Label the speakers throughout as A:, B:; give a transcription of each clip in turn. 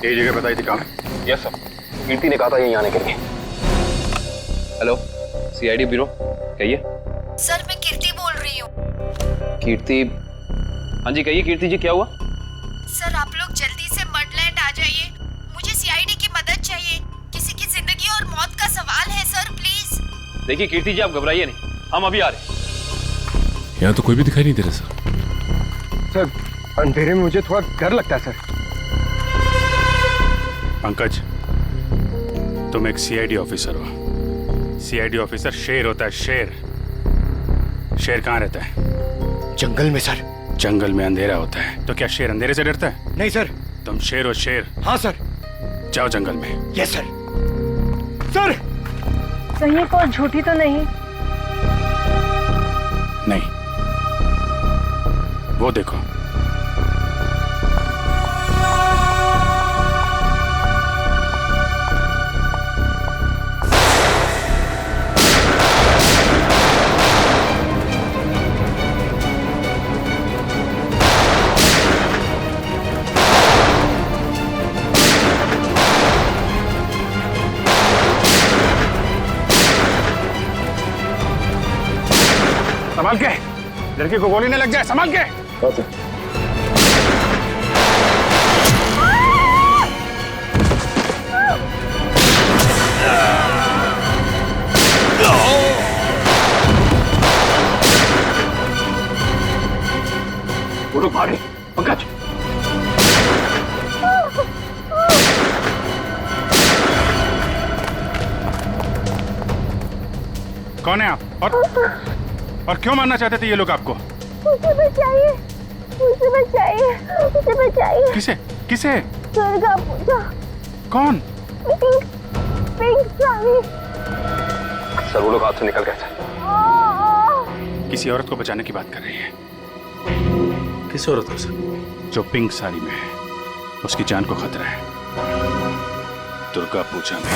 A: यही जगह बताई थी कहाँ है?
B: यस सर, कीर्ति ने कहा था यहीं आने के लिए। हेलो, सीआईडी ब्यूरो, कहिए।
C: सर मैं कीर्ति बोल रही हूँ।
B: कीर्ति? हाँ जी कहिए कीर्ति जी, क्या हुआ?
C: सर आप लोग जल्दी से मडलैंड आ जाइए, मुझे सीआईडी की मदद चाहिए। किसी की जिंदगी और मौत का सवाल है सर, प्लीज।
B: देखिए कीर्ति जी, आप घबराइए नहीं, हम अभी आ रहे हैं।
D: यहाँ तो कोई भी दिखाई नहीं दे रहा सर।
A: सर अंधेरे में मुझे थोड़ा डर लगता है सर।
E: पंकज, तुम एक सीआईडी ऑफिसर हो। सीआईडी ऑफिसर शेर होता है, शेर। शेर कहाँ रहता है?
A: जंगल में सर।
E: जंगल में अंधेरा होता है, तो क्या शेर अंधेरे से डरता है?
A: नहीं सर।
E: तुम शेर हो, शेर।
A: हाँ सर।
E: जाओ जंगल में।
A: Yes sir. सर
C: कहीं कोई झूठी तो नहीं?
E: नहीं, वो देखो। संभाल के, लड़की को गोली न लग जाए, संभाल के।
B: वो लोग भाग रहे, पंकज।
E: कौन है आप और क्यों मारना चाहते थे ये लोग आपको?
F: मुझे बचाइए, मुझे बचाइए, मुझे बचाइए।
E: किसे? किसे?
F: दुर्गा पूजा।
E: कौन?
F: पिंक साड़ी।
B: सर वो लोग हाथ से निकल गए थे।
E: किसी औरत को बचाने की बात कर रही है।
D: किस औरत को सर?
E: जो पिंक साड़ी में है, उसकी जान को खतरा है। दुर्गा पूजा में।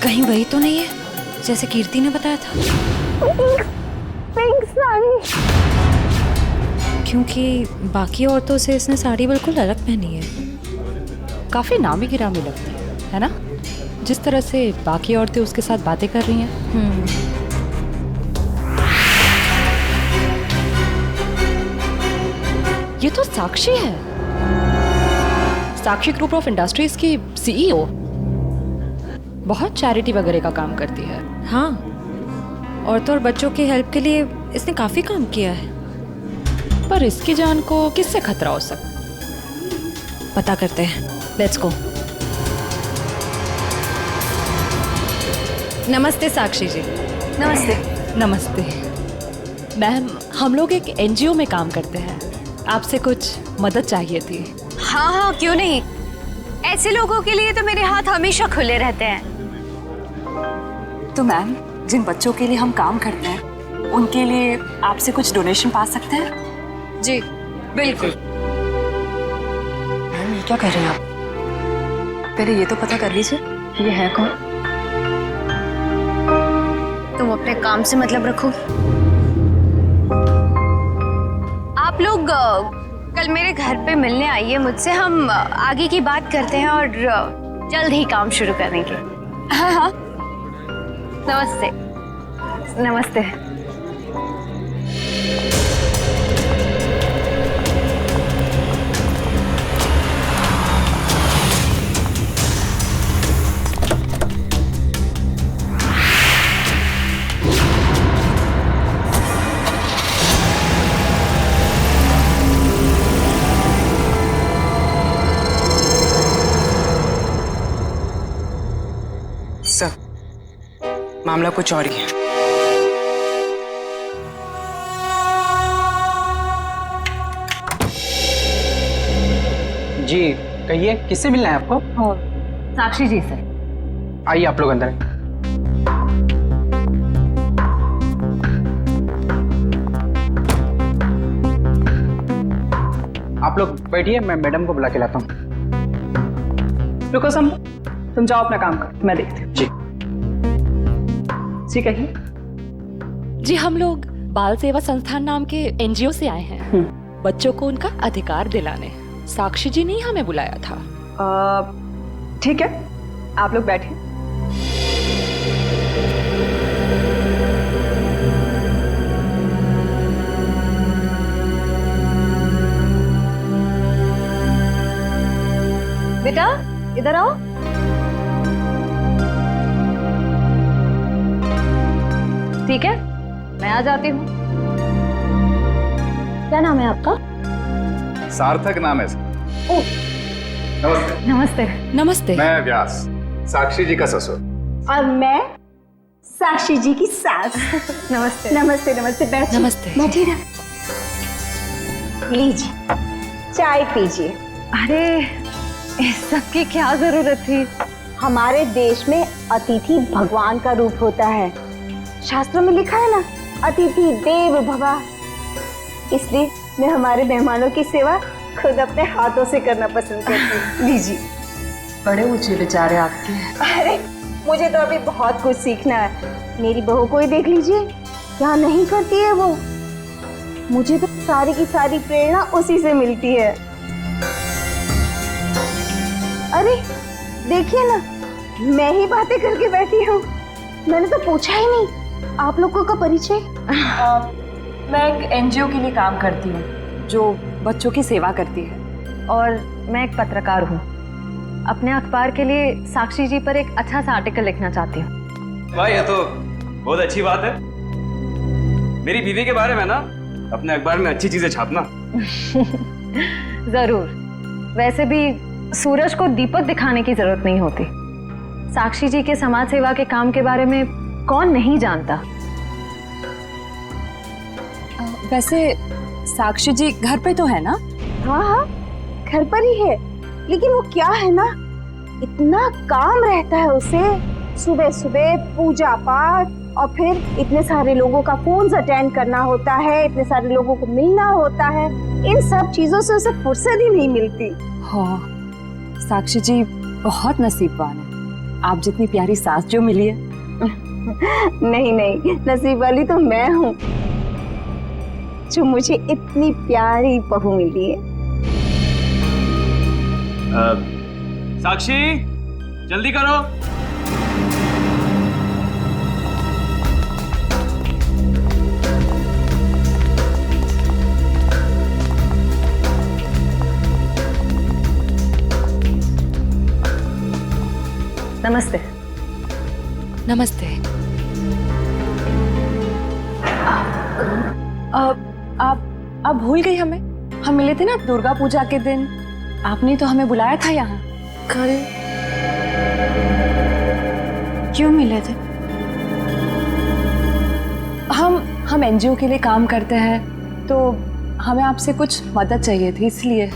C: कहीं वही तो नहीं है जैसे कीर्ति ने बताया था?
F: पिंक साड़ी।
C: क्योंकि बाकी औरतों से इसने साड़ी बिल्कुल अलग पहनी है।
G: काफी नामी गिरामी लगती है ना? जिस तरह से बाकी औरतें उसके साथ बातें कर रही हैं। ये तो साक्षी है, साक्षी ग्रुप ऑफ इंडस्ट्रीज की सीईओ। बहुत चैरिटी वगैरह का काम करती है।
C: हाँ, औरतों और बच्चों की हेल्प के लिए इसने काफी काम किया है।
G: पर इसकी जान को किससे खतरा हो सकता?
C: पता करते हैं, लेट्स गो। नमस्ते साक्षी जी।
F: नमस्ते।
G: नमस्ते मैम, हम लोग एक एनजीओ में काम करते हैं, आपसे कुछ मदद चाहिए थी।
F: हाँ हाँ, क्यों नहीं। ऐसे लोगों के लिए तो मेरे हाथ हमेशा खुले रहते हैं।
G: तो मैम, जिन बच्चों के लिए हम काम करते हैं उनके लिए आपसे कुछ डोनेशन पा सकते हैं?
F: जी बिल्कुल।
G: मैम ये क्या कर रहे हैं आप? पहले ये तो पता कर लीजिए ये है कौन।
F: तुम अपने काम से मतलब रखो। आप लोग कल मेरे घर पे मिलने आइए मुझसे, हम आगे की बात करते हैं और जल्द ही काम शुरू करेंगे। हाँ हाँ, नमस्ते। नमस्ते।
H: सर, मामला कुछ और ही है। जी कहिए, किससे मिलना है आपको?
G: साक्षी जी से।
H: आइए आप लोग अंदर। आप लोग बैठिए, मैं मैडम को बुला के लाता हूँ। रुको सम, तुम जाओ अपना काम कर, मैं देखती हूँ। जी कहिए।
I: जी हम लोग बाल सेवा संस्थान नाम के एनजीओ से आए हैं बच्चों को उनका अधिकार दिलाने। साक्षी जी ने ही हमें बुलाया था।
G: ठीक है, आप लोग बैठिए।
F: बेटा इधर आओ। ठीक है, मैं आ जाती हूँ। क्या नाम है आपका?
J: सार्थक नाम है। नमस्ते।
F: नमस्ते।
I: नमस्ते।
J: मैं व्यास, साक्षी जी का ससुर।
K: और मैं साक्षी जी की सास।
F: नमस्ते।
K: नमस्ते नमस्ते, बैठिए।
I: नमस्ते।
K: बैठिए ना, लीजिए चाय पीजिए।
F: अरे इस सब की क्या जरूरत थी?
K: हमारे देश में अतिथि भगवान का रूप होता है। शास्त्रों में लिखा है ना, अतिथि देव भव। इसलिए मैं हमारे मेहमानों की सेवा खुद अपने हाथों से करना पसंद करती हूँ। लीजिए।
G: बड़े ऊंचे विचार है आपके।
K: अरे मुझे तो अभी बहुत कुछ सीखना है। मेरी बहू को ही देख लीजिए, क्या नहीं करती है वो। मुझे तो सारी की सारी प्रेरणा उसी से मिलती है। अरे देखिए ना, मैं ही बातें करके बैठी हूँ। मैंने तो पूछा ही नहीं आप लोगों का परिचय।
G: मैं एक एनजीओ के लिए काम करती हूँ जो बच्चों की सेवा करती है।
F: और मैं एक पत्रकार हूँ। अपने अखबार के लिए साक्षी जी पर एक अच्छा सा आर्टिकल लिखना चाहती हूँ।
B: भाई ये तो बहुत अच्छी बात है। मेरी बीवी के बारे में ना अपने अखबार में अच्छी चीजें छापना।
F: जरूर। वैसे भी सूरज को दीपक दिखाने की जरूरत नहीं होती। साक्षी जी के समाज सेवा के काम के बारे में कौन नहीं जानता।
G: वैसे साक्षी जी घर पे तो है ना?
K: हाँ हाँ, घर पर ही है। लेकिन वो क्या है ना, इतना काम रहता है उसे। सुबह सुबह पूजा पाठ और फिर इतने सारे लोगों का फोन अटेंड करना होता है, इतने सारे लोगों को मिलना होता है। इन सब चीजों से उसे फुर्सत ही नहीं मिलती।
G: हाँ, साक्षी जी बहुत नसीबवान है। आप जितनी प्यारी सास जो मिली है।
K: नहीं नहीं, नसीब वाली तो मैं हूँ जो मुझे इतनी प्यारी बहू मिली है।
B: साक्षी जल्दी करो।
F: नमस्ते।
I: नमस्ते।
G: आप भूल गई हमें? हम मिले थे ना दुर्गा पूजा के दिन। आपने तो हमें बुलाया था यहाँ।
F: कल क्यों मिले थे?
G: हम एनजीओ के लिए काम करते हैं, तो हमें आपसे कुछ मदद चाहिए थी, इसलिए।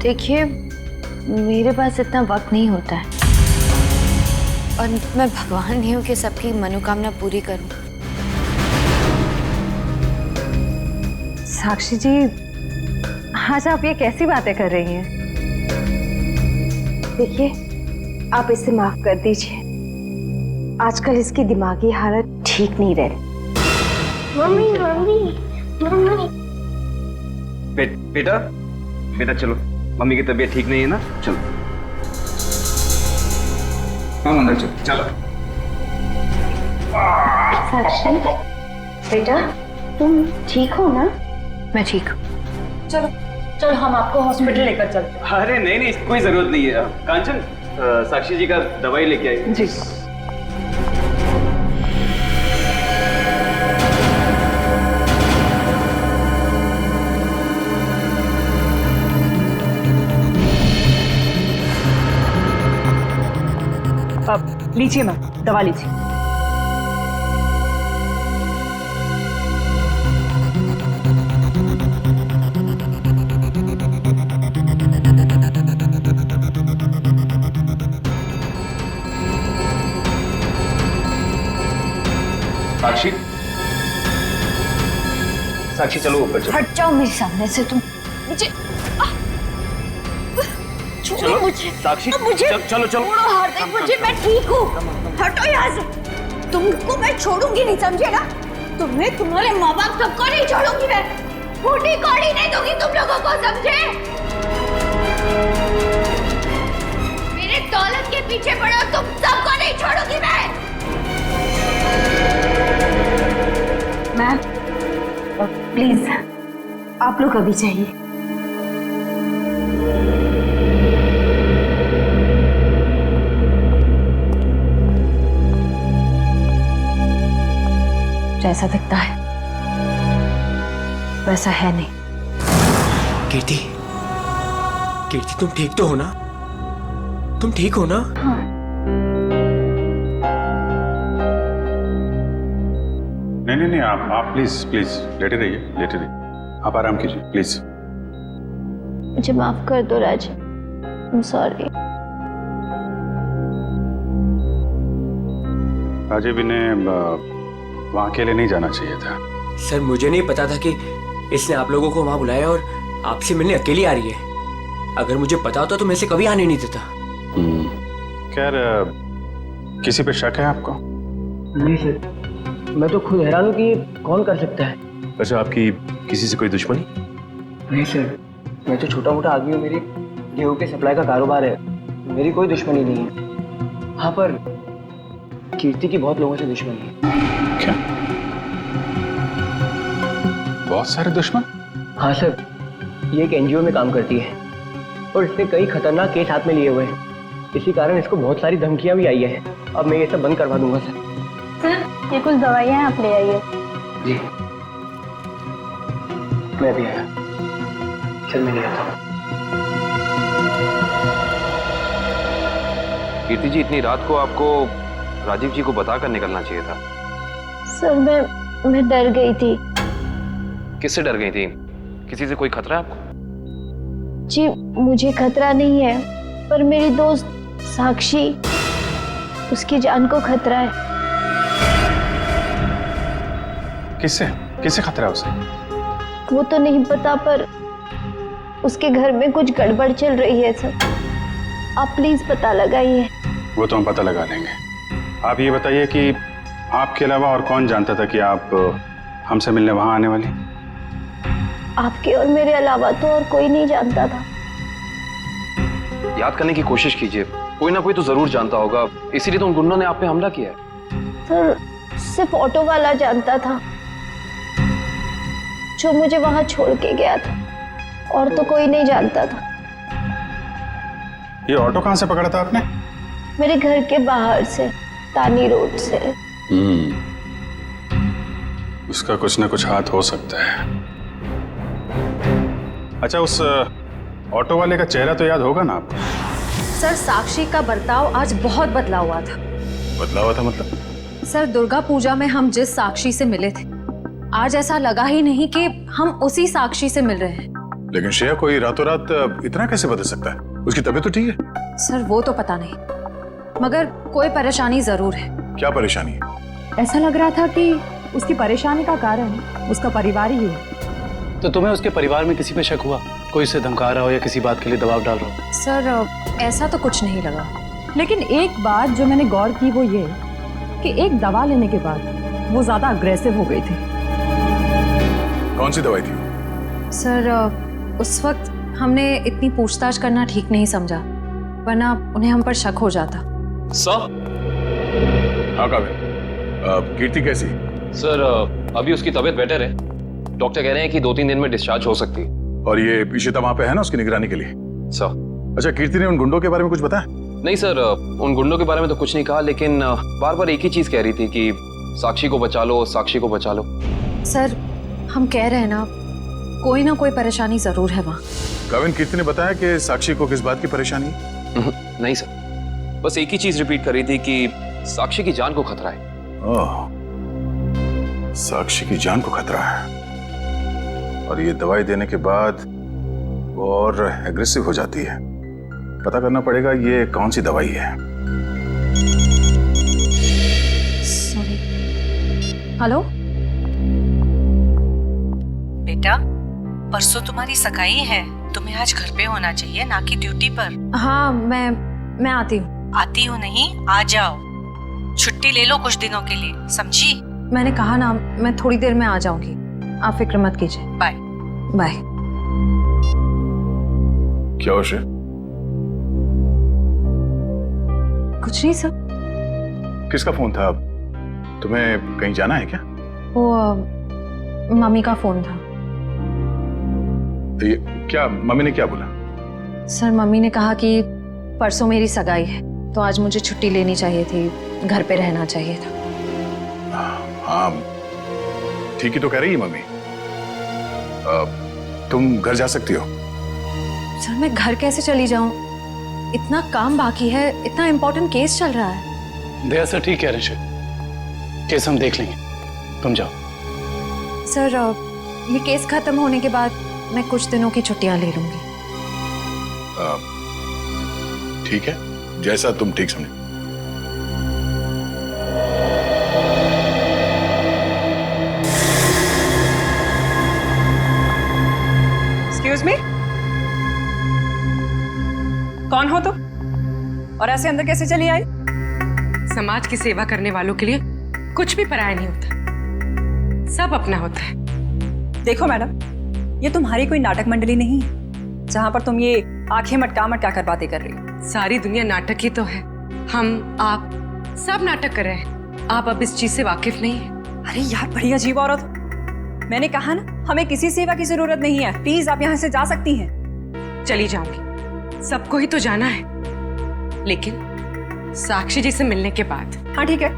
F: देखिए, मेरे पास इतना वक्त नहीं होता है और मैं भगवान नहीं हूँ कि सबकी मनोकामना पूरी करूं। साक्षी जी, आज आप ये कैसी बातें कर रही हैं?
K: देखिए, आप इसे माफ कर दीजिए। आजकल इसकी दिमागी हालत ठीक नहीं रह रही।
J: Mummy mummy mummy.
B: बेटा बेटा चलो, मम्मी की तबीयत ठीक नहीं है ना, चलो। हाँ अंदर चलो चलो।
K: साक्षी बेटा, तुम ठीक हो ना?
F: मैं ठीक हूँ।
G: चलो चलो, हम आपको हॉस्पिटल लेकर चलते हैं।
B: अरे नहीं नहीं, कोई जरूरत नहीं है। कांचन, साक्षी जी का दवाई लेके आई।
G: जी। अब लीजिए मैम, दवा लीजिए।
B: साक्षी,
A: साक्षी चलो ऊपर चलो।
F: हट जाओ मेरे सामने से तुम। मुझे छोड़ो मुझे।
A: साक्षी
F: मुझे
A: चलो चलो
F: छोड़ो हार्दिक, मुझे मैं ठीक हूँ। हटो यहाँ से। तुमको मैं छोड़ूंगी नहीं, समझे ना? तुम्हें, तुम्हारे माँ बाप सबको नहीं छोड़ूंगी मैं। फूटी कौड़ी नहीं दूंगी तुम लोगों को, समझे? मेरे दौलत के पीछे पड़ो, तुम सबको नहीं छोड़ूंगी मैं। मैम प्लीज आप लोग अभी चाहिए। जैसा दिखता है वैसा है नहीं।
A: कीर्ति, कीर्ति तुम ठीक तो हो ना? तुम ठीक हो ना?
F: हाँ।
E: नहीं, आप प्लीज प्लीज लेटे रहिए। आप आराम कीजिए प्लीज।
F: मुझे माफ कर दो राज, I'm sorry।
E: राजीव इन्हें वहाँ अकेले नहीं जाना चाहिए था।
A: सर मुझे नहीं पता था कि इसने आप लोगों को वहां बुलाया और आपसे मिलने अकेली आ रही है। अगर मुझे पता होता तो मैं इसे कभी आने नहीं देता।
E: खैर किसी पे शक है आपको?
A: नहीं सर, मैं तो खुद हैरान हूँ कि कौन कर सकता है।
D: अच्छा, आपकी किसी से कोई दुश्मनी?
A: नहीं सर, मैं तो छोटा मोटा आदमी हूँ। मेरी गेहूं के सप्लाई का कारोबार है, मेरी कोई दुश्मनी नहीं है। हाँ पर कीर्ति की बहुत लोगों से दुश्मनी है।
E: क्या? बहुत सारे दुश्मन?
A: हाँ सर, ये एक एनजीओ में काम करती है और इसने कई खतरनाक केस हाथ में लिए हुए हैं। इसी कारण इसको बहुत सारी धमकियां भी आई है। अब मैं ये सब बंद करवा दूंगा सर।
F: सर ये कुछ दवाइयाँ आप ले आइए।
A: जी मैं भी आया। चल मैं ले आता हूँ।
L: कीर्ति जी, इतनी रात को आपको राजीव जी को बताकर निकलना चाहिए था।
F: सर मैं डर गई थी।
L: किससे डर गई थी? किसी से कोई खतरा है आपको?
F: जी मुझे खतरा नहीं है, पर मेरी दोस्त साक्षी, उसकी जान को खतरा है।
E: किससे खतरा है उसे?
F: वो तो नहीं पता, पर उसके घर में कुछ गड़बड़ चल रही है सर। आप प्लीज पता लगाइए।
E: वो तो हम पता लगा लेंगे। आप ये बताइए कि आपके अलावा और कौन जानता था कि आप हमसे मिलने वहां आने वाली?
F: आपके और मेरे अलावा तो और कोई नहीं जानता था।
L: याद करने की कोशिश कीजिए, कोई ना कोई तो जरूर जानता होगा, इसीलिए तो उन गुंडों ने आप पे हमला किया है।
F: सर सिर्फ ऑटो वाला जानता था जो मुझे वहां छोड़ के गया था, और तो कोई नहीं जानता था।
E: ये ऑटो कहाँ से पकड़ा था आपने?
F: मेरे घर के बाहर से, तानी रोड से।
E: उसका कुछ ना कुछ हाथ हो सकता है। अच्छा, उस ऑटो वाले का चेहरा तो याद होगा ना आपको?
M: सर साक्षी का बर्ताव आज बहुत बदला हुआ था।
E: बदला हुआ था मतलब?
M: सर दुर्गा पूजा में हम जिस साक्षी से मिले थे, आज ऐसा लगा ही नहीं कि हम उसी साक्षी से मिल रहे हैं।
N: लेकिन श्रेया, कोई रातों रात इतना कैसे बदल सकता है? उसकी तबीयत तो ठीक है।
M: सर वो तो पता नहीं, मगर कोई परेशानी जरूर है।
N: क्या परेशानी है?
H: ऐसा लग रहा था कि उसकी परेशानी का कारण उसका परिवार ही है।
O: तो तुम्हें उसके परिवार में किसी पे शक हुआ? कोई उसे धमका रहा हो या किसी बात के लिए दबाव डाल रहा हो?
M: सर ऐसा तो कुछ नहीं लगा,
H: लेकिन एक बात जो मैंने गौर की वो ये कि एक दवा लेने के बाद वो ज्यादा अग्रेसिव हो गई थी।
N: कौन सी दवाई थी?
M: सर उस वक्त हमने इतनी पूछताछ करना ठीक नहीं समझा, वरना उन्हें हम पर शक हो जाता।
L: सर?
N: हाँ काव्य, कीर्ति कैसी?
L: सर अभी उसकी तबीयत बेटर है। डॉक्टर कह रहे हैं कि 2-3 दिन में डिस्चार्ज हो सकती है।
N: और ये इशिता वहाँ पे है ना उसकी निगरानी के लिए?
L: सर।
N: अच्छा, कीर्ति ने उन गुंडों के बारे में कुछ बताया?
L: नहीं सर, उन गुंडों के बारे में तो कुछ नहीं कहा, लेकिन बार बार एक ही चीज कह रही थी कि साक्षी को बचा लो, साक्षी को बचा लो।
M: सर हम कह रहे हैं ना, कोई ना कोई परेशानी जरूर है वहाँ।
N: काव्य, कीर्ति ने बताया कि साक्षी को किस बात की परेशानी?
L: नहीं सर, बस एक ही चीज रिपीट कर रही थी कि साक्षी की जान को खतरा है।
N: ओह, साक्षी की जान को खतरा है। और ये दवाई देने के बाद वो और एग्रेसिव हो जाती है। पता करना पड़ेगा ये कौन सी दवाई है।
M: सॉरी। हेलो
G: बेटा, परसों तुम्हारी सगाई है, तुम्हें आज घर पे होना चाहिए, ना कि ड्यूटी पर।
M: हाँ, मैं आती हूँ।
G: आती हो नहीं, आ जाओ। छुट्टी ले लो कुछ दिनों के लिए, समझी?
M: मैंने कहा ना, मैं थोड़ी देर में आ जाऊंगी, आप फिक्र मत कीजिए।
G: Bye
M: bye.
N: क्या हो श्रेय?
M: कुछ नहीं सर।
N: किसका फोन था? तुम्हें कहीं जाना है क्या?
M: वो मम्मी का फोन था।
N: ये क्या, मम्मी ने क्या बोला?
M: सर, मम्मी ने कहा कि परसों मेरी सगाई है, तो आज मुझे छुट्टी लेनी चाहिए थी, घर पे रहना चाहिए था।
N: हाँ, ठीक ही तो कह रही है मम्मी। तुम घर जा सकती हो।
M: सर, मैं घर कैसे चली जाऊं? इतना काम बाकी है, इतना इम्पोर्टेंट केस चल रहा है।
O: दया सर ठीक कह रहे हैं, केस हम देख लेंगे, तुम जाओ।
M: सर, ये केस खत्म होने के बाद मैं कुछ दिनों की छुट्टियां ले लूंगी।
N: ठीक है, जैसा तुम ठीक समझो।
H: एक्सक्यूज मी, कौन हो तुम और ऐसे अंदर कैसे चली आई?
P: समाज की सेवा करने वालों के लिए कुछ भी पराया नहीं होता, सब अपना होता है।
H: देखो मैडम, ये तुम्हारी कोई नाटक मंडली नहीं है जहां पर तुम ये आंखें मटका मटका कर बातें कर रही हो।
P: सारी दुनिया नाटक ही तो है, हम आप सब नाटक कर रहे हैं। आप अब इस चीज से वाकिफ नहीं है।
H: अरे यार, बड़ी अजीब औरत हो। मैंने कहा ना, हमें किसी सेवा की जरूरत नहीं है, प्लीज आप यहाँ से जा सकती हैं।
P: चली जाऊंगी, सबको ही तो जाना है, लेकिन साक्षी जी से मिलने के बाद।
H: हाँ ठीक है,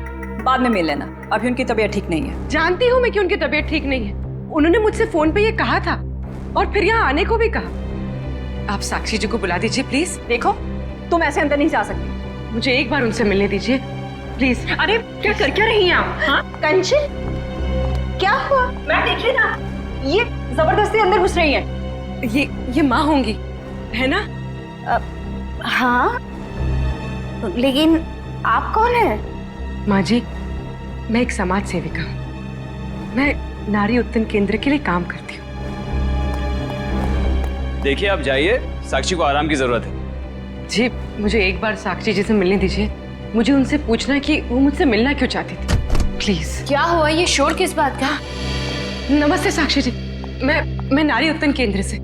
H: बाद में मिल लेना, अभी उनकी तबीयत ठीक नहीं है।
P: जानती हूँ मैं कि उनकी तबीयत ठीक नहीं है, उन्होंने मुझसे फोन पे ये कहा था और फिर यहाँ आने को भी कहा। आप साक्षी जी को बुला दीजिए प्लीज।
H: देखो, तुम ऐसे अंदर नहीं जा सकती,
P: मुझे एक बार उनसे मिलने दीजिए प्लीज। अरे क्या कर क्या रही हैं आप? हाँ
K: कंचन, क्या हुआ?
H: मैं देखी ना, ये जबरदस्ती अंदर घुस रही है।
P: ये माँ होंगी, है ना?
K: हाँ, लेकिन आप कौन है?
P: माँ जी, मैं एक समाज सेविका हूँ, मैं नारी उत्थान केंद्र के लिए काम करती हूँ।
B: देखिए, आप जाइए, साक्षी को आराम की जरूरत है।
P: जी, मुझे एक बार साक्षी जी से मिलने दीजिए, मुझे उनसे पूछना है कि वो मुझसे मिलना क्यों चाहती थी, प्लीज।
F: क्या हुआ? ये शोर किस बात का?
P: नमस्ते साक्षी जी, मैं नारी उत्थान केंद्र से,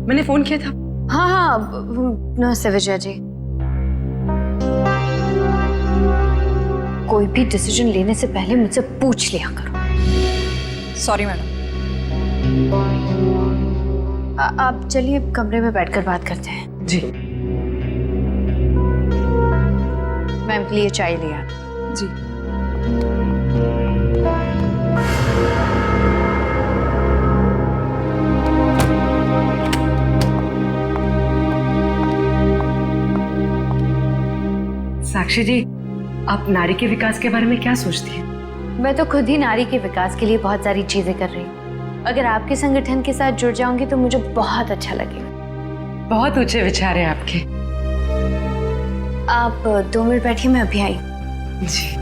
P: मैंने फोन किया था।
F: हाँ हाँ, नमस्ते विजया जी। कोई भी डिसीजन लेने से पहले मुझसे पूछ लिया करो।
H: Sorry madam.
F: आप चलिए कमरे में बैठकर बात करते हैं।
P: जी।
F: मैम के लिए चाय लिया।
H: जी।
P: साक्षी जी, आप नारी के विकास के बारे में क्या सोचती हैं?
F: मैं तो खुद ही नारी के विकास के लिए बहुत सारी चीजें कर रही हूँ। अगर आपके संगठन के साथ जुड़ जाऊंगी तो मुझे बहुत अच्छा लगेगा।
P: बहुत ऊंचे विचार है आपके।
F: आप 2 मिनट बैठिए, मैं अभी आई।
P: जी।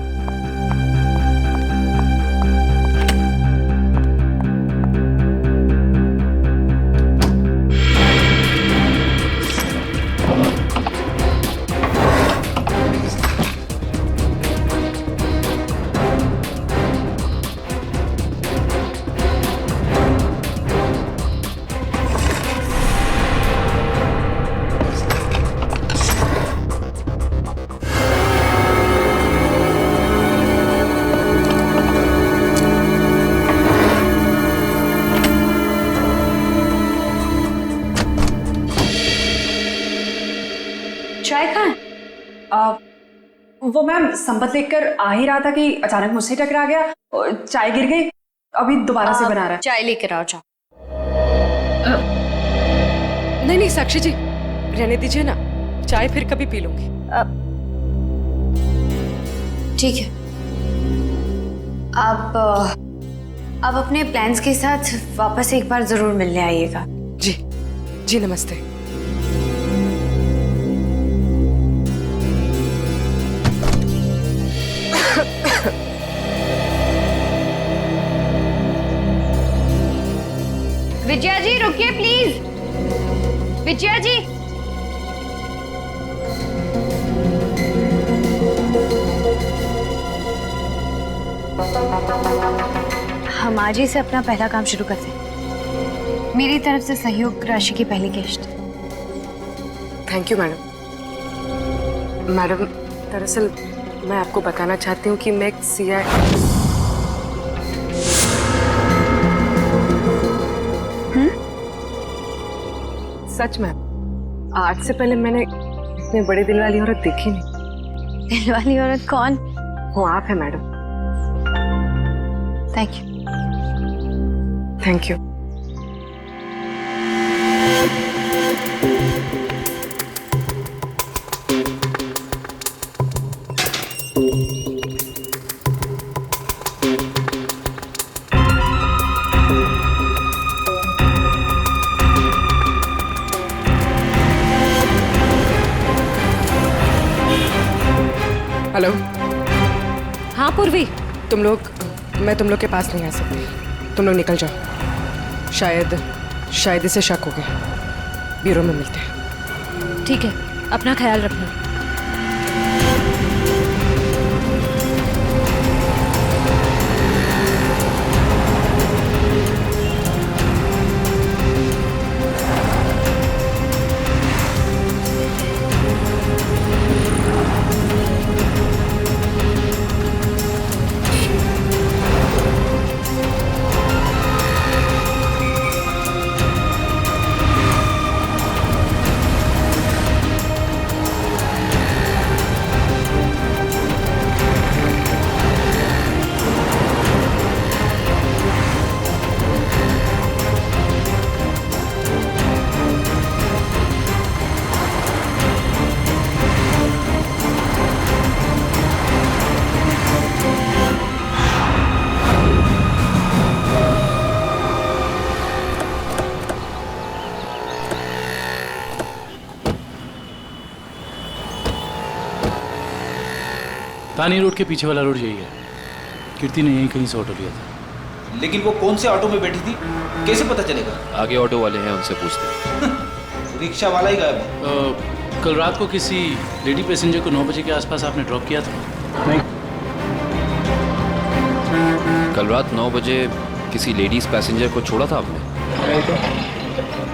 F: चाय कहाँ है?
H: वो मैम संपत लेकर आ ही रहा था कि अचानक मुझसे टकरा गया और चाय गिर गई, अभी दोबारा से बना रहा है।
F: चाय लेकर आओ, जाओ।
P: नहीं नहीं साक्षी जी, रहने दीजिए ना, चाय फिर कभी पी लूंगी।
F: ठीक है, आप अपने प्लान्स के साथ वापस एक बार जरूर मिलने आइएगा।
P: जी जी, नमस्ते।
F: विजया जी रुकिए प्लीज। विजया जी, हम आज ही से अपना पहला काम शुरू करते हैं। मेरी तरफ से सहयोग राशि की पहली किश्त।
P: Thank you madam. मैडम, दरअसल मैं आपको बताना चाहती हूँ कि मैं एक CI। सच में आज से पहले मैंने इतने बड़े दिल वाली औरत देखी नहीं।
F: दिल वाली औरत कौन?
P: वो आप है madam.
F: Thank you.
P: Thank you. Hello.
M: हाँ पूर्वी,
P: तुम लोग, मैं तुम लोग के पास नहीं आ सकती। तुम लोग निकल जाओ। शायद इसे शक हो गया। ब्यूरो में मिलते हैं।
M: ठीक है, अपना ख्याल रखना।
O: तानी रोड के पीछे वाला रोड यही है। कीर्ति ने यहीं कहीं से ऑटो लिया था।
Q: लेकिन वो कौन से ऑटो में बैठी थी, कैसे पता चलेगा?
L: आगे ऑटो वाले हैं, उनसे पूछते हैं।
Q: रिक्शा वाला ही गायब है।
O: कल रात को किसी लेडी पैसेंजर को 9 बजे के आसपास आपने ड्रॉप किया था?
L: नहीं। कल रात 9 बजे किसी लेडीज पैसेंजर को छोड़ा था आपने?
A: नहीं तो।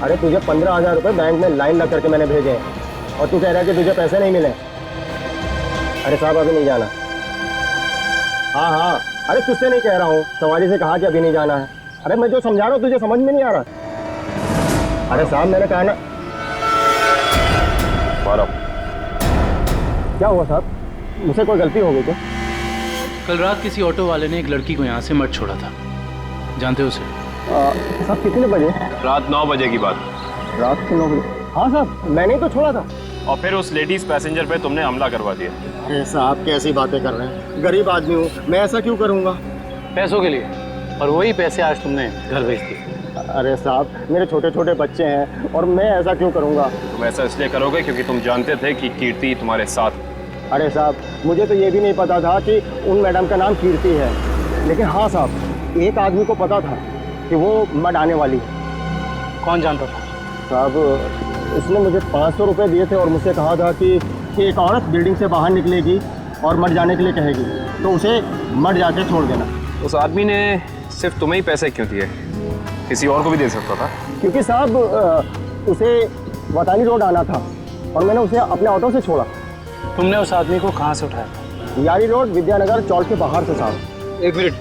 A: अरे तुझे 15,000 रुपये बैंक में लाइन लग करके मैंने भेजे हैं और तू कह रहा है कि तुझे पैसे नहीं मिले। अरे साहब अभी नहीं जाना। हाँ हाँ, अरे तुझसे नहीं कह रहा हूँ, सवारी से कहा कि अभी नहीं जाना है। अरे मैं जो समझा रहा हूँ तुझे समझ में नहीं आ रहा। अरे साहब मैंने कहा ना। क्या हुआ साहब, मुझसे कोई गलती हो गई क्या?
O: कल रात किसी ऑटो वाले ने एक लड़की को यहाँ से मत छोड़ा था, जानते हो उसे?
A: साहब कितने बजे?
D: रात 9 बजे की बात।
A: रात के 9 बजे? हाँ साहब, मैंने ही तो छोड़ा था।
D: और फिर उस लेडीज पैसेंजर पे तुमने हमला करवा दिया।
A: अरे साहब कैसी बातें कर रहे हैं, गरीब आदमी हूँ मैं, ऐसा क्यों करूँगा?
O: पैसों के लिए, और वही पैसे आज तुमने घर भेज दिए।
A: अरे साहब मेरे छोटे छोटे बच्चे हैं और मैं ऐसा क्यों करूँगा?
D: तुम ऐसा इसलिए करोगे क्योंकि तुम जानते थे कि कीर्ति तुम्हारे साथ।
A: अरे साहब मुझे तो ये भी नहीं पता था कि उन मैडम का नाम कीर्ति है, लेकिन हाँ साहब एक आदमी को पता था कि वो मड आने वाली है।
O: कौन जानता था?
A: साहब उसने मुझे 500 रुपये दिए थे और मुझसे कहा था कि एक औरत बिल्डिंग से बाहर निकलेगी और मर जाने के लिए कहेगी, तो उसे मर जाके छोड़ देना।
D: उस आदमी ने सिर्फ तुम्हें ही पैसे क्यों दिए, किसी और को भी दे सकता था?
A: क्योंकि साहब उसे वतानी रोड आना था और मैंने उसे अपने ऑटो से छोड़ा।
O: तुमने उस आदमी को कहाँ से उठाया?
A: यारी रोड विद्यानगर चौक के बाहर से साहब।
Q: 1 मिनट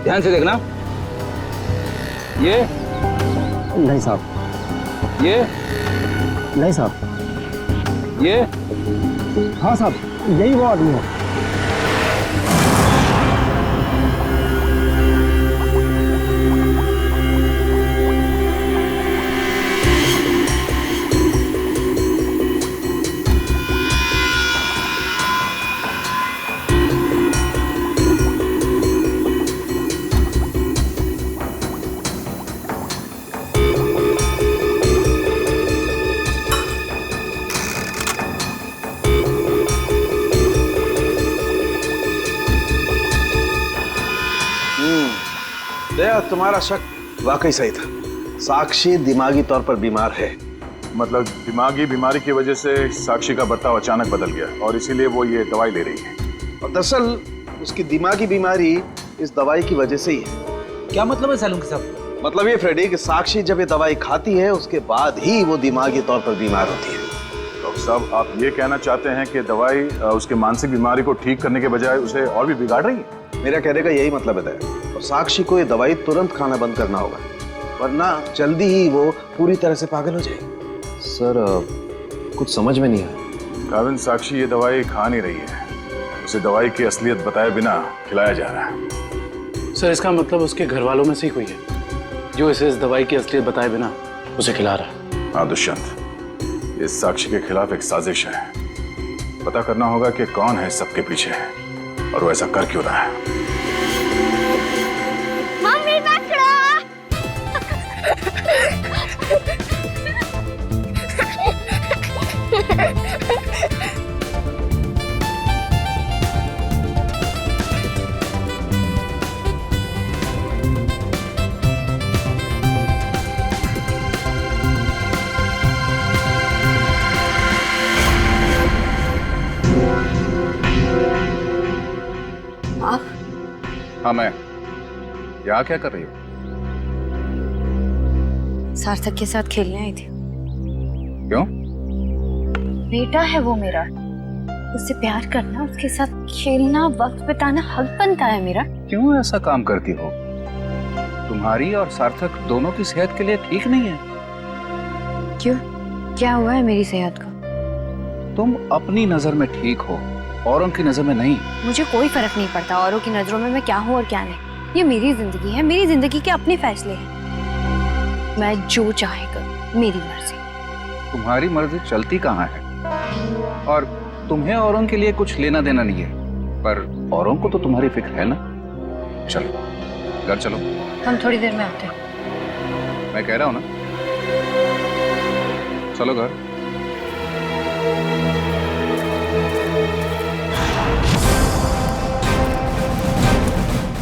Q: ध्यान से देखना। ये
A: नहीं साहब।
Q: ये
A: नहीं साहब।
Q: ये
A: हाँ साहब यही वो आदमी है।
Q: तुम्हारा शक वाकई सही था।
R: साक्षी दिमागी तौर पर बीमार है।
N: मतलब दिमागी बीमारी की वजह से साक्षी का बर्ताव अचानक बदल गया और इसीलिए वो ये दवाई ले रही है।
R: और दरअसल उसकी दिमागी बीमारी इस दवाई की वजह से ही है।
Q: क्या मतलब है सालून साहब?
R: मतलब ये फ्रेडी कि साक्षी जब ये दवाई खाती है उसके बाद ही वो दिमागी तौर पर बीमार होती है।
N: डॉक्टर साहब, आप ये कहना चाहते हैं कि दवाई उसके मानसिक बीमारी को ठीक करने के बजाय उसे और भी बिगाड़ रही है?
R: मेरा कहने का यही मतलब है। और साक्षी को ये दवाई तुरंत खाना बंद करना होगा, वरना जल्दी ही वो पूरी तरह से पागल हो जाएगी।
L: सर कुछ समझ में नहीं आया।
N: काविन, साक्षी ये दवाई खा नहीं रही है, उसे दवाई की असलियत बताए बिना खिलाया जा रहा है।
O: सर इसका मतलब उसके घर वालों में से ही कोई है जो इसे इस दवाई की असलियत बताए बिना उसे खिला रहा है।
N: हाँ दुष्यंत, ये साक्षी के खिलाफ एक साजिश है। पता करना होगा कि कौन है सबके पीछे और वो ऐसा कर क्यों रहा है।
J: मम्मी पकड़ो।
K: आप?
N: हाँ मैं। यहाँ क्या कर रही हो?
F: सार्थक के साथ खेलने आई थी।
N: क्यों?
F: बेटा है वो मेरा, उससे प्यार करना, उसके साथ खेलना, वक्त बिताना हक बनता है मेरा।
J: क्यों ऐसा काम करती हो? तुम्हारी और सार्थक दोनों की सेहत के लिए ठीक नहीं है।
F: क्यों? क्या हुआ है मेरी सेहत को?
J: तुम अपनी नजर में ठीक हो, औरों की नजर में नहीं।
F: मुझे कोई फर्क नहीं पड़ता औरों की नजरों में मैं क्या हूँ और क्या नहीं। ये मेरी जिंदगी है, मेरी जिंदगी के अपने फैसले हैं। मैं जो चाहे करूं, मेरी मर्जी।
J: तुम्हारी मर्जी चलती कहाँ है? और तुम्हें औरों के लिए कुछ लेना देना नहीं है, पर औरों को तो तुम्हारी फिक्र है ना। चलो घर चलो।
F: हम थोड़ी देर में आते हैं।
J: मैं कह रहा हूँ ना, चलो घर।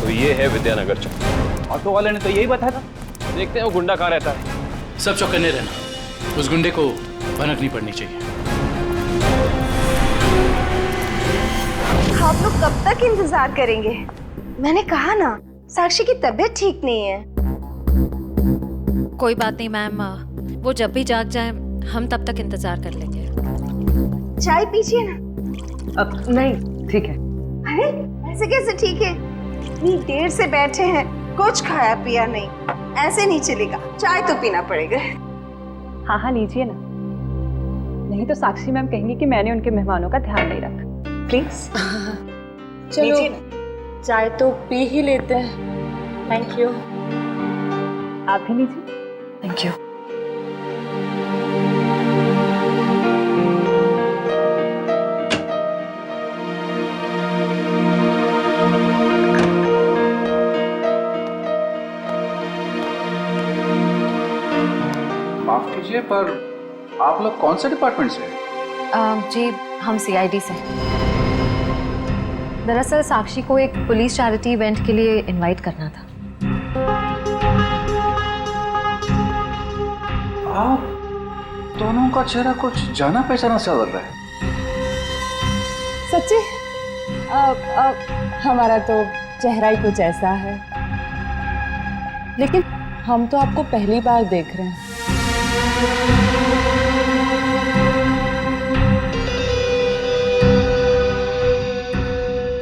D: तो ये है विद्यानगर चौक।
Q: ऑटो वाले ने तो यही बताया था।
D: देखते हैं वो गुंडा कहाँ रहता है।
O: सब चौकन्ने रहना, उस गुंडे को भनक नहीं पड़नी चाहिए।
K: आप लोग कब तक इंतजार करेंगे? मैंने कहा ना, साक्षी की तबीयत ठीक नहीं है।
M: कोई बात नहीं मैम, वो जब भी जाग जाए हम तब तक इंतजार कर लेंगे।
K: चाय पीजिए ना।
P: अब नहीं, ठीक है।
K: अरे ऐसे कैसे ठीक है? इतनी देर से बैठे हैं, कुछ खाया पिया नहीं, ऐसे नहीं चलेगा, चाय तो पीना पड़ेगा।
H: हाँ हाँ लीजिए ना, नहीं तो साक्षी मैम कहेंगी कि मैंने उनके मेहमानों का ध्यान नहीं रखा। प्लीज
F: चलो चाय तो पी ही लेते हैं। Thank you.
H: आप भी लीजिए।
F: Thank you.
J: माफ कीजिए, पर आप लोग कौन से डिपार्टमेंट से हैं?
M: जी हम सीआईडी से। दरअसल साक्षी को एक पुलिस चैरिटी इवेंट के लिए इनवाइट करना था।
J: आप दोनों का चेहरा कुछ जाना पहचाना सा लग रहा है।
P: सच्ची? हमारा तो चेहरा ही कुछ ऐसा है, लेकिन हम तो आपको पहली बार देख रहे हैं।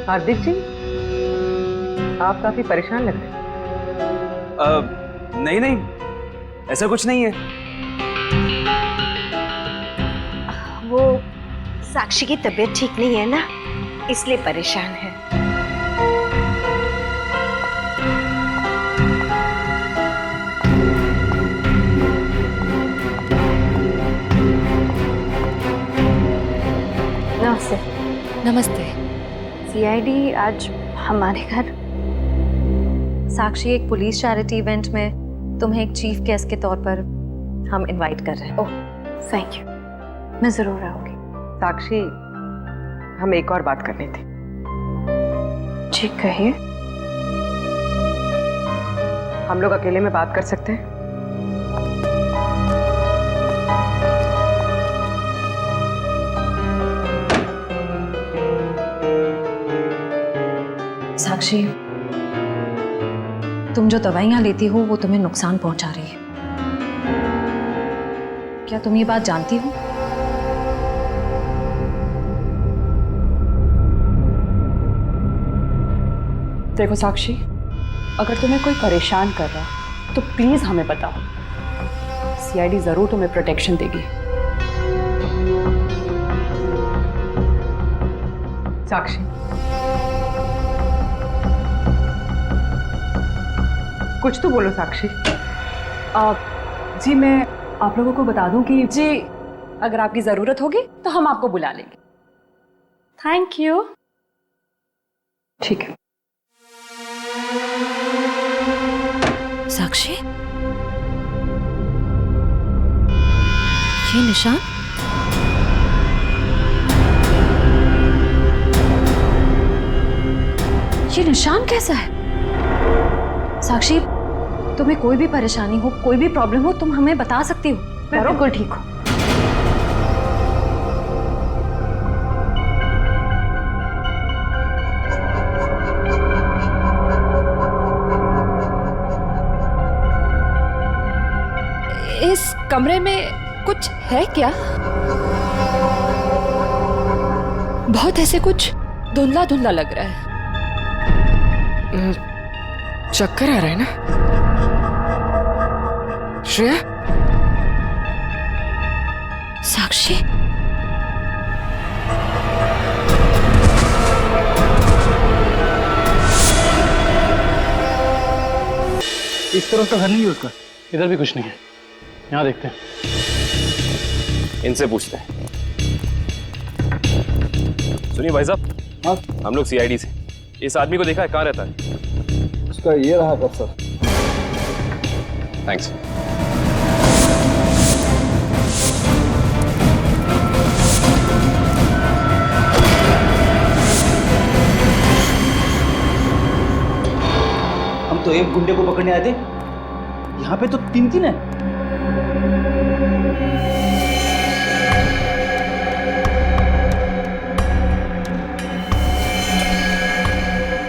P: हार्दिक जी, आप काफी परेशान लग रहे हैं।
B: नहीं नहीं, ऐसा कुछ नहीं है।
K: वो साक्षी की तबीयत ठीक नहीं है ना, इसलिए परेशान है।
F: नमस्ते।
M: नमस्ते।
F: सीआईडी आज हमारे घर।
M: साक्षी एक पुलिस चैरिटी इवेंट में तुम्हें एक चीफ गेस्ट के तौर पर हम इनवाइट कर रहे हैं।
F: ओह थैंक यू, मैं जरूर आऊंगी।
P: साक्षी, हम एक और बात करनी थी।
F: जी कहिए।
P: हम लोग अकेले में बात कर सकते हैं?
M: साक्षी, तुम जो दवाइयां लेती हो वो तुम्हें नुकसान पहुंचा रही है। क्या तुम ये बात जानती हो?
G: देखो साक्षी, अगर तुम्हें कोई परेशान कर रहा है तो प्लीज हमें बताओ। सीआईडी जरूर तुम्हें प्रोटेक्शन देगी।
H: साक्षी, कुछ तो बोलो साक्षी।
G: जी मैं आप लोगों को बता दूं कि जी अगर आपकी जरूरत होगी तो हम आपको बुला लेंगे। Thank you.
H: ठीक है।
M: साक्षी, ये निशान? ये निशान कैसा है? साक्षी, तुम्हें कोई भी परेशानी हो, कोई भी प्रॉब्लम हो, तुम हमें बता सकती हो। मैं बिल्कुल ठीक हूँ।
I: इस कमरे में कुछ है क्या? बहुत ऐसे कुछ धुंधला धुंधला लग रहा है।
P: चक्कर आ रहा है ना श्रेया?
M: साक्षी,
O: इस तरफ तो घर नहीं है उसका। इधर भी कुछ नहीं है, यहाँ देखते हैं।
D: इनसे पूछते हैं। सुनिए भाई साहब, हाँ हम लोग सीआईडी से। इस आदमी को देखा है, कहाँ रहता है?
Q: उसका ये रहा कब सर।
D: थैंक्स।
Q: हम तो एक गुंडे को पकड़ने आए थे, यहाँ पे तो तीन तीन है।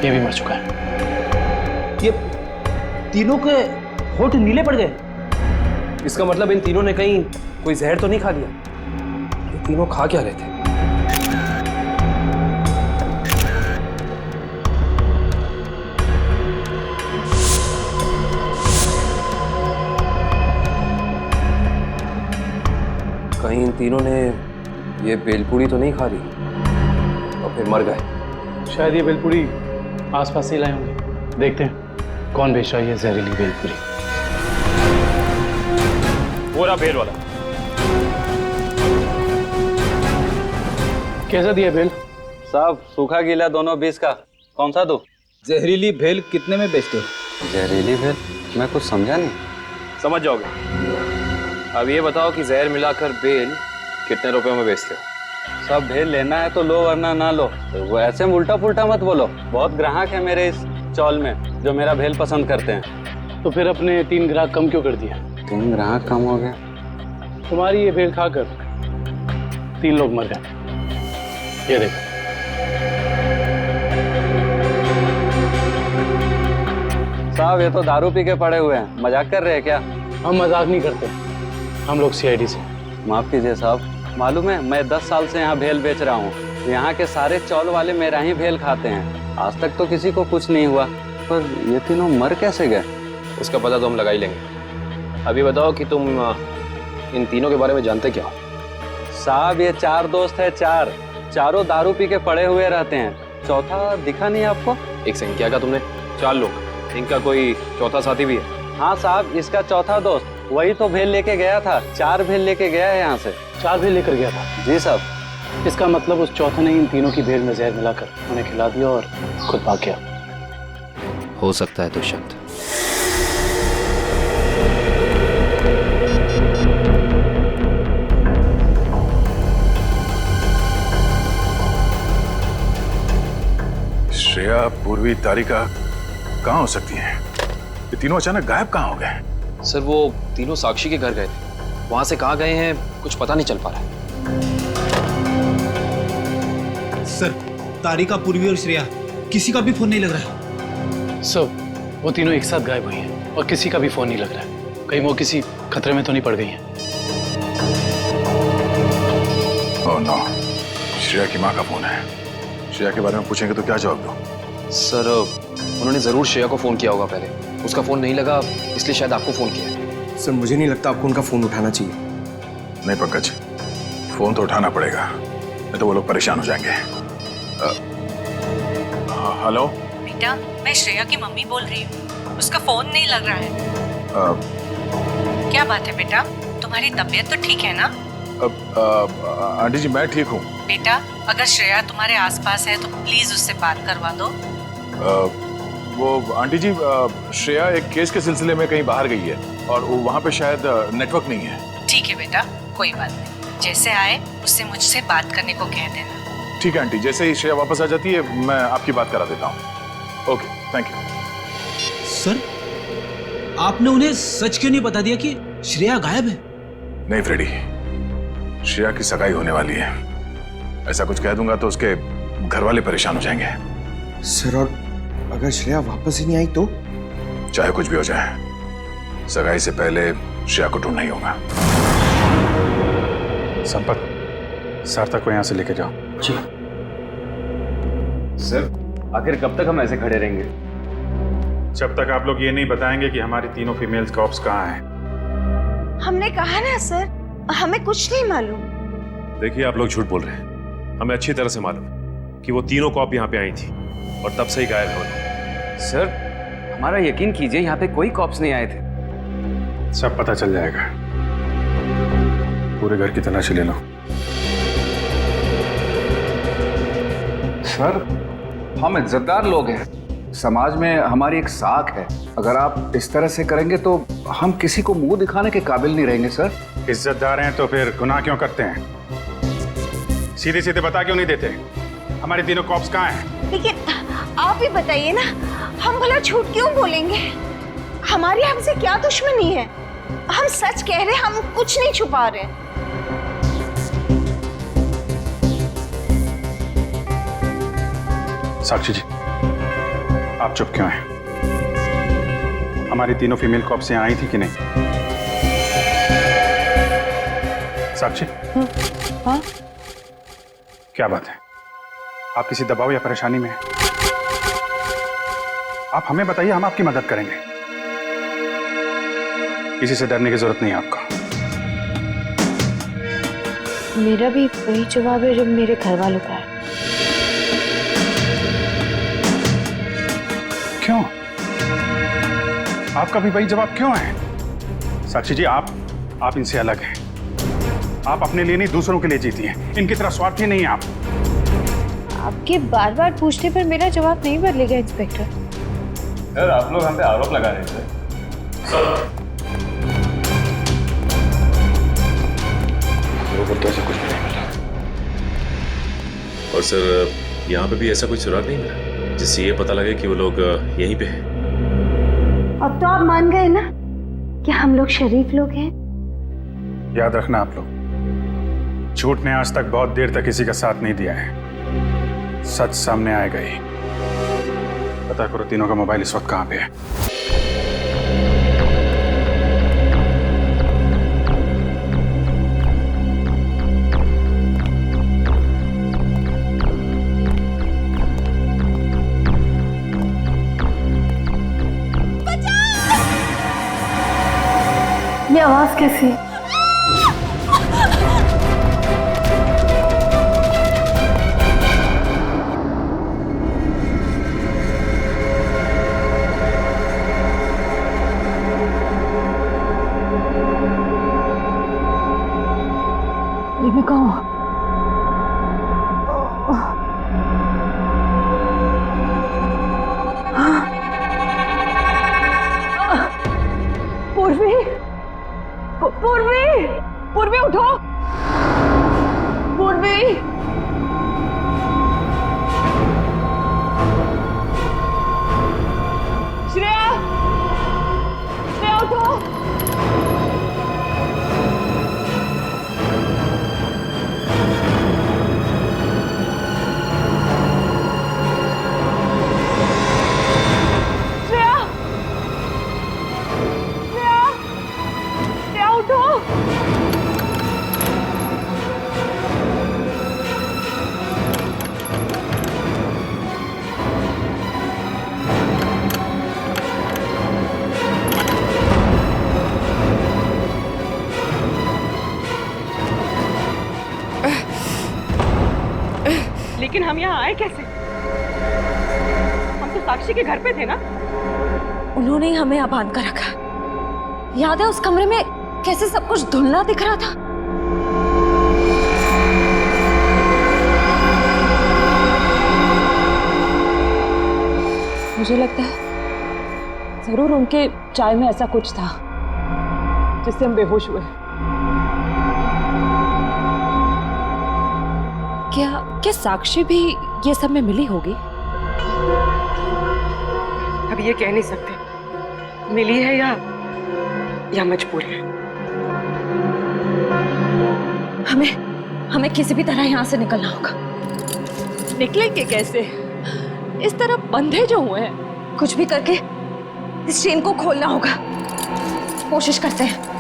O: ये भी मर चुका है।
Q: ये तीनों के होठ नीले पड़ गए।
L: इसका मतलब इन तीनों ने कहीं कोई जहर तो नहीं खा लिया? ये तीनों खा क्या रहे थे? कहीं इन तीनों ने ये बेलपूरी तो नहीं खा ली और फिर मर गए?
O: शायद ये बेलपूरी आसपास से लाए होंगे। देखते हैं कौन बेच रहा है ये जहरीली बेलपूरी।
D: वो रहा भेल वाला।
O: कैसा दिया भेल?
Q: साहब सूखा गीला दोनों 20 का। कौन सा दो? जहरीली भेल कितने में बेचते हो?
L: जहरीली भेल? मैं कुछ समझा नहीं।
D: समझ जाओगे। अब ये बताओ कि जहर मिलाकर बेल कितने रुपए में बेचते हो?
Q: सब भेल लेना है तो लो वरना ना लो। तो वो ऐसे उल्टा पुल्टा मत बोलो। बहुत ग्राहक है मेरे इस चौल में जो मेरा भेल पसंद करते हैं।
O: तो फिर अपने 3 ग्राहक कम क्यों कर दिया?
L: 3 ग्राहक कम हो गए?
O: तुम्हारी ये भेल खाकर 3 लोग मर गए। ये देखो।
Q: साहब ये तो दारू पी के पड़े हुए हैं। मजाक कर रहे हैं क्या?
O: हम मजाक नहीं करते, हम लोग सीआईडी से।
Q: माफ कीजिए साहब, मालूम है मैं 10 साल से यहाँ भेल बेच रहा हूँ। यहाँ के सारे चौल वाले मेरा ही भेल खाते हैं। आज तक तो किसी को कुछ नहीं हुआ, पर ये तीनों मर कैसे गए?
D: उसका पता तो हम लगा ही लेंगे। अभी बताओ कि तुम इन तीनों के बारे में जानते क्या हो?
Q: साहब ये 4 दोस्त है, चारों दारू पी के पड़े हुए रहते हैं। चौथा दिखा नहीं आपको?
D: एक सेकंड, क्या कहा तुमने? 4 लोग, इनका कोई चौथा साथी भी है?
Q: हाँ साहब, इसका चौथा दोस्त वही तो भेल लेके गया था। 4 भेल लेके गया है यहाँ से।
O: 4 भेल लेकर गया था?
Q: जी साहब।
O: इसका मतलब उस चौथे ने इन तीनों की भेल में जहर मिलाकर उन्हें खिला दिया और खुद भाग गया।
L: हो सकता है दुष्यंत।
N: श्रेया, पूर्वी, तारिका कहाँ हो सकती हैं? ये तीनों अचानक गायब कहाँ हो गए?
L: सर वो तीनों साक्षी के घर गए थे, वहां से कहाँ गए हैं कुछ पता नहीं चल पा रहा है।
Q: सर तारिका, पूर्वी और श्रेया किसी का भी फोन नहीं लग रहा है।
O: सब वो तीनों एक साथ गायब हुई हैं और किसी का भी फोन नहीं लग रहा है। कहीं वो किसी खतरे में तो नहीं पड़ गई हैं?
N: ओह नो, श्रेया की माँ का फोन है। श्रेया के बारे में पूछेंगे तो क्या जवाब दूं?
L: सर उन्होंने जरूर श्रेया को फोन किया होगा पहले, उसका फोन नहीं लगा इसलिए शायद आपको फोन किया।
R: सर मुझे नहीं लगता आपको उनका फोन उठाना चाहिए।
N: नहीं पंकज, फोन तो उठाना पड़ेगा, नहीं तो वो लोग परेशान हो जाएंगे। हेलो
S: बेटा, मैं श्रेया की मम्मी बोल रही हूँ। उसका फोन नहीं लग रहा है। क्या बात है बेटा, तुम्हारी तबीयत तो ठीक है ना?
N: आंटी जी मैं ठीक हूँ।
S: बेटा, अगर श्रेया तुम्हारे आसपास है तो प्लीज उससे बात करवा दो।
N: वो आंटी जी, श्रेया एक केस के सिलसिले में कहीं बाहर गई है और वहाँ पे शायद नेटवर्क नहीं है।
S: ठीक है बेटा, कोई बात नहीं, जैसे आए उससे मुझसे बात करने को कह देना।
N: ठीक है आंटी, जैसे ही श्रेया वापस आ जाती है मैं आपकी बात करा देता हूँ। Okay, thank you.
T: सर, आपने उन्हें सच क्यों नहीं बता दिया कि श्रेया गायब है?
N: नहीं फ्रेडी, श्रेया की सगाई होने वाली है, ऐसा कुछ कह दूंगा तो उसके घर वाले परेशान हो जाएंगे।
R: सर, और अगर श्रेया वापस ही नहीं आई तो?
N: चाहे कुछ भी हो जाए, सगाई से पहले श्रेया को ढूंढना ही होगा।
E: संपत, सार्थक को यहाँ से लेके जाओ।
B: जी सर, आखिर कब तक हम ऐसे खड़े रहेंगे?
E: जब तक आप लोग ये नहीं बताएंगे कि हमारी तीनों फीमेल्स कॉप्स कहाँ हैं।
K: हमने कहा ना सर, हमें कुछ नहीं मालूम।
U: देखिए आप लोग झूठ बोल रहे हैं, हमें अच्छी तरह से मालूम है कि वो तीनों कॉप यहाँ पे आई थी और तब से ही गायब है वो लोग।
B: सर हमारा यकीन कीजिए, यहाँ पे कोई कॉप्स नहीं आए थे।
E: सब पता चल जाएगा, पूरे घर की तलाशी ले लो।
J: सर, हम इज्जतदार लोग हैं, समाज में हमारी एक साख है। अगर आप इस तरह से करेंगे तो हम किसी को मुंह दिखाने के काबिल नहीं रहेंगे। सर,
E: इज्जतदार हैं तो फिर गुनाह क्यों करते हैं? सीधे सीधे बता क्यों नहीं देते हमारे तीनों कॉप्स कहाँ हैं?
K: लेकिन आप ही बताइए ना, हम भला झूठ क्यों बोलेंगे? हमारी हमसे क्या दुश्मनी है? हम सच कह रहे हैं, हम कुछ नहीं छुपा रहे।
E: साक्षी जी, आप चुप क्यों हैं? हमारी तीनों फीमेल कॉप्स यहाँ आई थी कि नहीं? साक्षी,
F: हाँ?
E: क्या बात है? आप किसी दबाव या परेशानी में हैं? आप हमें बताइए, हम आपकी मदद करेंगे। किसी से डरने की जरूरत नहीं है आपको।
F: मेरा भी वही जवाब है जो मेरे घर वालों का है।
E: क्यों? आपका भी वही जवाब क्यों है? साक्षी जी, आप इनसे अलग हैं। आप अपने लिए नहीं दूसरों के लिए जीती हैं। इनकी तरह स्वार्थी नहीं हैं आप।
F: आपके बार बार पूछने पर मेरा जवाब नहीं बदलेगा इंस्पेक्टर।
B: सर आप लोग हम पे आरोप लगा रहे थे।
U: लोगों को ऐसा कुछ भी नहीं मिला। और सर यहाँ पे भी ऐसा कोई सुराग नहीं मिला जिससे ये पता लगे कि वो लोग यहीं पे हैं।
K: अब तो आप मान गए ना कि हम लोग शरीफ लोग हैं।
E: याद रखना आप लोग, झूठ ने आज तक बहुत देर तक किसी का साथ नहीं दिया है। सच सामने आएगा ही। पता करो तीनों का मोबाइल इस वक्त कहाँ पे है।
F: ये आवाज कैसी? मैं कहूँ पूर्वी, पूर्वी, पूर्वी उठो, पूर्वी। श्रेया, श्रेया उठो।
H: लेकिन हम यहाँ आए कैसे? हम तो साक्षी के घर पे थे ना।
M: उन्होंने ही हमें यहाँ बांध कर रखा। याद है उस कमरे में कैसे सब कुछ धुंधला दिख रहा था? मुझे लगता है जरूर उनके चाय में ऐसा कुछ था जिससे हम बेहोश हुए।
I: क्या साक्षी भी ये सब में मिली होगी?
H: अब ये कह नहीं सकते मिली है या मजबूर है।
M: हमें किसी भी तरह यहाँ से निकलना होगा।
I: निकलेंगे कैसे? इस तरफ बंधे जो हुए हैं।
M: कुछ भी करके इस चेन को खोलना होगा। कोशिश करते हैं।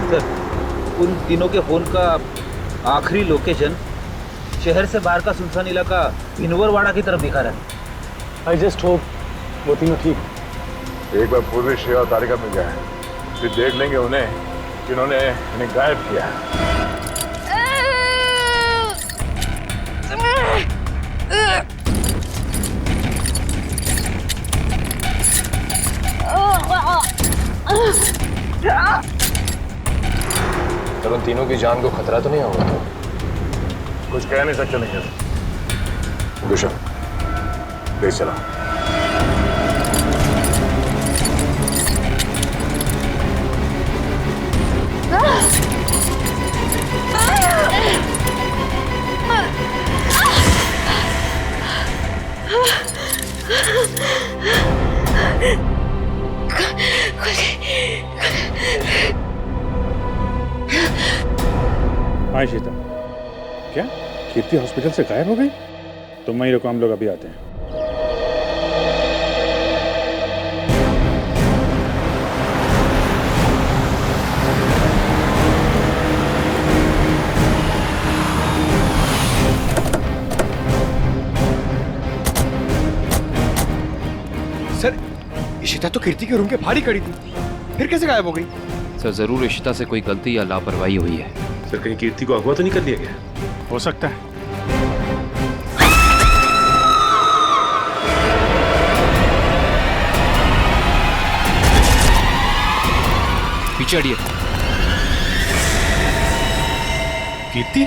T: सर, उन तीनों के फोन का आखिरी लोकेशन शहर से बाहर का सुनसान इलाका भिनवरवाड़ा की तरफ दिखा रहा है।
A: आई जस्ट होप वो तीनों ठीक।
N: एक बार पूर्वी श्रेया और तारिका मिल जाए, फिर देख लेंगे उन्हें कि उन्होंने इन्हें गायब किया।
D: सर, उन तीनों की जान को खतरा तो नहीं होगा?
N: कुछ कह नहीं सकते नहीं। गुशन, प्लीज चला।
E: हाँ शीता, क्या कीर्ति हॉस्पिटल से गायब हो गई? तुम वहीं रुको, हम लोग अभी आते हैं।
C: सर, इशिता तो कीर्ति के रूम के बाहर ही खड़ी थी, फिर कैसे गायब हो गई?
L: सर, जरूर इशिता से कोई गलती या लापरवाही हुई है।
U: सर, कहीं कीर्ति को अगवा तो नहीं कर लिया गया?
E: हो सकता है।
L: पीछे हटिए।
E: कीर्ति?